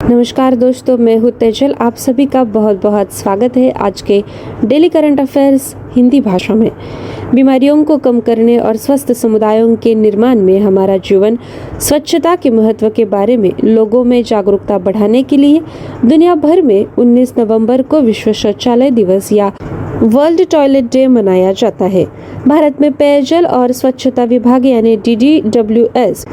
नमस्कार दोस्तों, मैं हूँ तेजल। आप सभी का बहुत बहुत स्वागत है आज के डेली करंट अफेयर्स हिंदी भाषा में। बीमारियों को कम करने और स्वस्थ समुदायों के निर्माण में हमारा जीवन, स्वच्छता के महत्व के बारे में लोगों में जागरूकता बढ़ाने के लिए दुनिया भर में 19 नवंबर को विश्व शौचालय दिवस या वर्ल्ड टॉयलेट डे मनाया जाता है। भारत में पेयजल और स्वच्छता विभाग यानी DDWS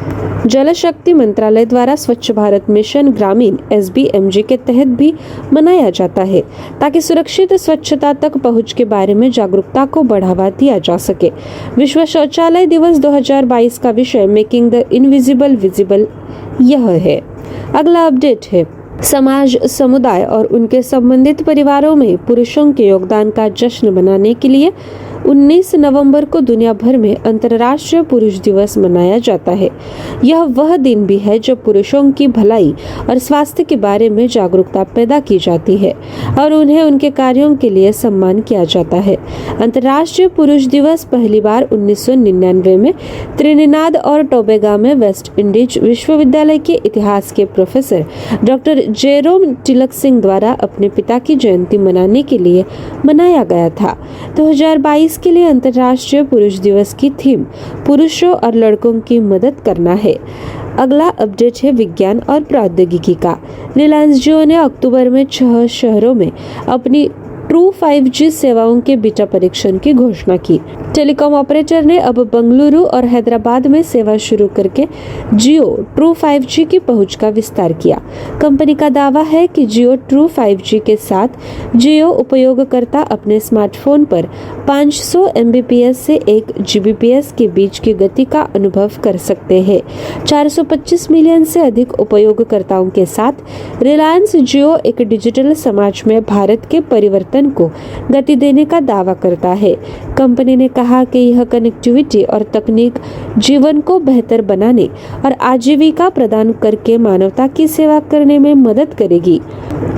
जल शक्ति मंत्रालय द्वारा स्वच्छ भारत मिशन ग्रामीण SBMG के तहत भी मनाया जाता है, ताकि सुरक्षित स्वच्छता तक पहुंच के बारे में जागरूकता को बढ़ावा दिया जा सके। विश्व शौचालय दिवस 2022 का विषय मेकिंग द इनविजिबल विजिबल यह है। अगला अपडेट है, समाज, समुदाय और उनके संबंधित परिवारों में पुरुषों के योगदान का जश्न मनाने के लिए 19 नवंबर को दुनिया भर में अंतर्राष्ट्रीय पुरुष दिवस मनाया जाता है। यह वह दिन भी है जब पुरुषों की भलाई और स्वास्थ्य के बारे में जागरूकता पैदा की जाती है और उन्हें उनके कार्यों के लिए सम्मान किया जाता है। अंतर्राष्ट्रीय पुरुष दिवस पहली बार 1999 में त्रिनिदाद और टोबैगो में वेस्ट इंडीज विश्वविद्यालय के इतिहास के professor doctor Jerome Tilak Singh द्वारा अपने पिता की जयंती मनाने के लिए मनाया गया था। 2022 के लिए अंतर्राष्ट्रीय पुरुष दिवस की थीम पुरुषों और लड़कों की मदद करना है। अगला अपडेट है विज्ञान और प्रौद्योगिकी का। रिलायंस जियो ने अक्टूबर में 6 शहरों में अपनी ट्रू 5G सेवाओं के बीटा परीक्षण की घोषणा की। टेलीकॉम ऑपरेटर ने अब बेंगलुरु और हैदराबाद में सेवा शुरू करके जियो ट्रू 5G की पहुंच का विस्तार किया। कंपनी का दावा है कि जियो ट्रू 5G के साथ जियो उपयोगकर्ता अपने स्मार्टफोन पर 500 Mbps से 1 Gbps के बीच की गति का अनुभव कर सकते हैं। 425 मिलियन से अधिक उपयोगकर्ताओं के साथ रिलायंस जियो एक डिजिटल समाज में भारत के परिवर्तन को गति देने का दावा करता है। कंपनी ने कहा कि यह कनेक्टिविटी और तकनीक जीवन को बेहतर बनाने और आजीविका प्रदान करके मानवता की सेवा करने में मदद करेगी।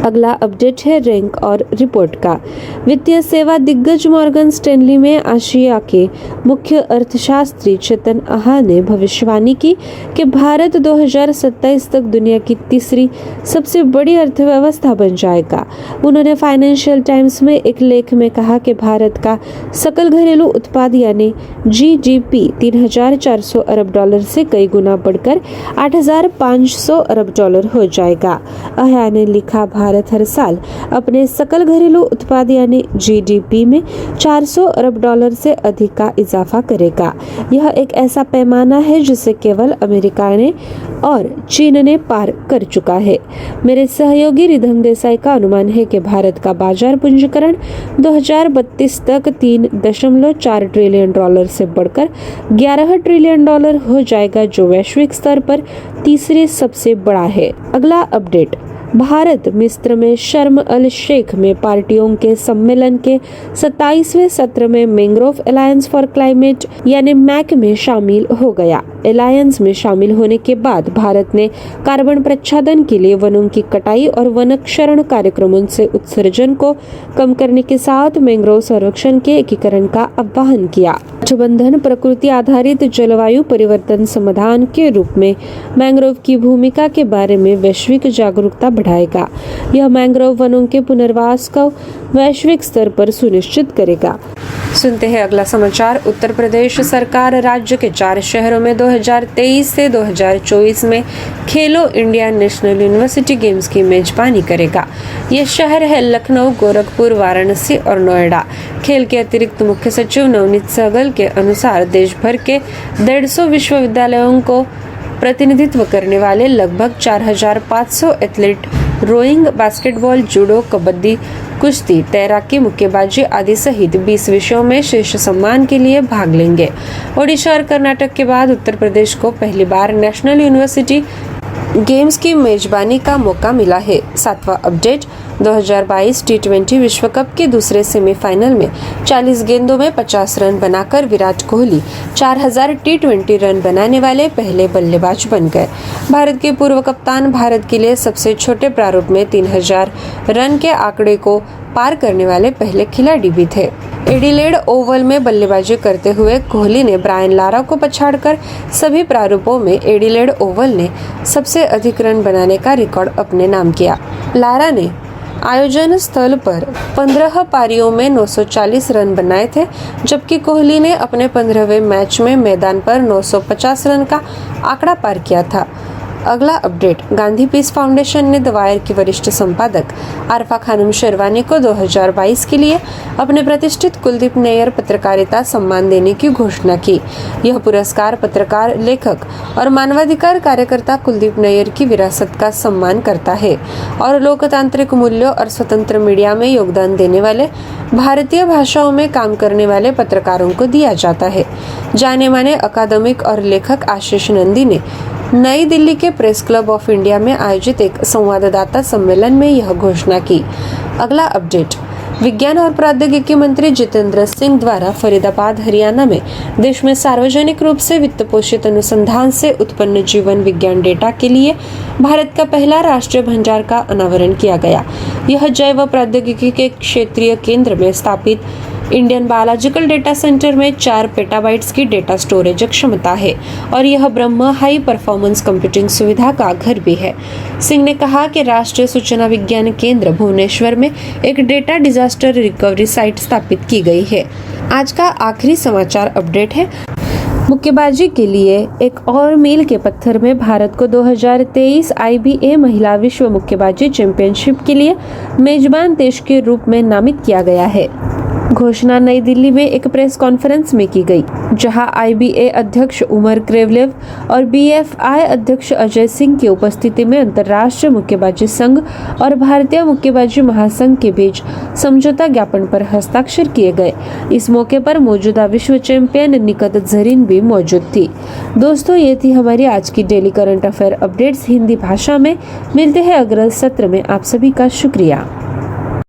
अगला अपडेट है रैंक और रिपोर्ट का। वित्तीय सेवा दिग्गज मॉर्गन स्टैनली में एशिया के मुख्य अर्थशास्त्री चेतन आहा ने भविष्यवाणी की कि भारत 2027 तक दुनिया की तीसरी सबसे बड़ी अर्थव्यवस्था बन जाएगा। उन्होंने फाइनेंशियल टाइम्स में एक लेख में कहा कि भारत का सकल घरेलू उत्पाद यानी GDP 3,400 अरब डॉलर से कई गुना बढ़कर 8,500 अरब डॉलर हो जाएगा। आहा ने लिखा, भारत हर साल अपने सकल घरेलू उत्पाद यानी GDP में 400 अरब डॉलर से अधिक का इजाफा करेगा। यह एक ऐसा पैमाना है जिसे केवल अमेरिका ने और चीन ने पार कर चुका है। मेरे सहयोगी रिधम देसाई का अनुमान है कि भारत का बाजार पूंजीकरण 2032 तक 3.4 ट्रिलियन डॉलर से बढ़कर 11 ट्रिलियन डॉलर हो जाएगा, जो वैश्विक स्तर पर तीसरे सबसे बड़ा है। अगला अपडेट, भारत मिस्र में शर्म अल शेख में पार्टियों के सम्मेलन के 27वें सत्र में मैंग्रोव अलायंस फॉर क्लाइमेट यानी मैक में शामिल हो गया। अलायंस में शामिल होने के बाद भारत ने कार्बन प्रच्छादन के लिए वनों की कटाई और वनक्षरण कार्यक्रमों से उत्सर्जन को कम करने के साथ मैंग्रोव संरक्षण के एकीकरण का आह्वान किया। गठबंधन प्रकृति आधारित जलवायु परिवर्तन समाधान के रूप में मैंग्रोव की भूमिका के बारे में वैश्विक जागरूकता बढ़ाएगा। यह मैंग्रोव वनों के पुनर्वास को वैश्विक स्तर पर सुनिश्चित करेगा। सुनते हैं अगला समाचार। उत्तर प्रदेश सरकार राज्य के 4 शहरों में 2023 से 2024 में खेलो इंडिया नेशनल यूनिवर्सिटी गेम्स की मेजबानी करेगा। ये शहर है लखनऊ, गोरखपुर, वाराणसी और नोएडा। खेल के अतिरिक्त मुख्य सचिव नवनीत सहगल के अनुसार देश भर के 150 विश्वविद्यालयों को प्रतिनिधित्व करने वाले लगभग 4,500 athlete rowing, basketball, judo, kabaddi, कुश्ती, तैराकी, मुक्केबाजी आदि सहित 20 विषयों में शीर्ष सम्मान के लिए भाग लेंगे। ओडिशा और कर्नाटक के बाद उत्तर प्रदेश को पहली बार नेशनल यूनिवर्सिटी गेम्स की मेजबानी का मौका मिला है। 7वां अपडेट, 2022 T20 विश्व कप के दूसरे सेमीफाइनल में 40 गेंदों में 50 रन बनाकर विराट कोहली 4,000 T20 रन बनाने वाले पहले बल्लेबाज बन गए। भारत के पूर्व कप्तान भारत के लिए सबसे छोटे प्रारूप में 3,000 रन के आंकड़े को पार करने वाले पहले खिलाड़ी भी थे। एडिलेड ओवल में बल्लेबाजी करते हुए कोहली ने ब्रायन लारा को पछाड़कर सभी प्रारूपों में एडिलेड ओवल ने सबसे अधिक रन बनाने का रिकॉर्ड अपने नाम किया। लारा ने आयोजन स्थल पर 15 पारियों में 940 रन बनाए थे, जबकि कोहली ने अपने 15वें मैच में मैदान पर 950 रन का आंकड़ा पार किया था। अगला अपडेट, गांधी पीस फाउंडेशन ने द वायर की वरिष्ठ संपादक आरफा खानम शेरवानी को 2022 के लिए अपने प्रतिष्ठित कुलदीप नैयर पत्रकारिता सम्मान देने की घोषणा की। यह पुरस्कार पत्रकार, लेखक और मानवाधिकार कार्यकर्ता कुलदीप नैयर की विरासत का सम्मान करता है और लोकतांत्रिक मूल्यों और स्वतंत्र मीडिया में योगदान देने वाले भारतीय भाषाओं में काम करने वाले पत्रकारों को दिया जाता है। जाने माने अकादमिक और लेखक आशीष नंदी ने नई दिल्ली के प्रेस क्लब ऑफ इंडिया में आयोजित एक संवाददाता सम्मेलन में यह घोषणा की। अगला अपडेट, विज्ञान और प्रौद्योगिकी मंत्री जितेंद्र सिंह द्वारा फरीदाबाद, हरियाणा में देश में सार्वजनिक रूप से वित्त पोषित अनुसंधान से उत्पन्न जीवन विज्ञान डेटा के लिए भारत का पहला राष्ट्रीय भंडार का अनावरण किया गया। यह जैव प्रौद्योगिकी के क्षेत्रीय केंद्र में स्थापित इंडियन बायोलॉजिकल डेटा सेंटर में 4 पेटाबाइट्स की डेटा स्टोरेज क्षमता है और यह ब्रह्म हाई परफॉर्मेंस कंप्यूटिंग सुविधा का घर भी है। सिंह ने कहा कि राष्ट्रीय सूचना विज्ञान केंद्र भुवनेश्वर में एक डेटा डिजास्टर रिकवरी साइट स्थापित की गई है। आज का आखिरी समाचार अपडेट है, मुक्केबाजी के लिए एक और मील के पत्थर में भारत को 2023 IBA महिला विश्व मुक्केबाजी चैंपियनशिप के लिए मेजबान देश के रूप में नामित किया गया है। घोषणा नई दिल्ली में एक प्रेस कॉन्फ्रेंस में की गई, जहां IBA अध्यक्ष उमर क्रेवलेव और BFI अध्यक्ष अजय सिंह की उपस्थिति में अंतर्राष्ट्रीय मुक्केबाजी संघ और भारतीय मुक्केबाजी महासंघ के बीच समझौता ज्ञापन पर हस्ताक्षर किए गए। इस मौके पर मौजूदा विश्व चैंपियन निकत जरीन भी मौजूद थी। दोस्तों, ये थी हमारी आज की daily current affair updates Hindi भाषा में। मिलते हैं अगले सत्र में। आप सभी का शुक्रिया।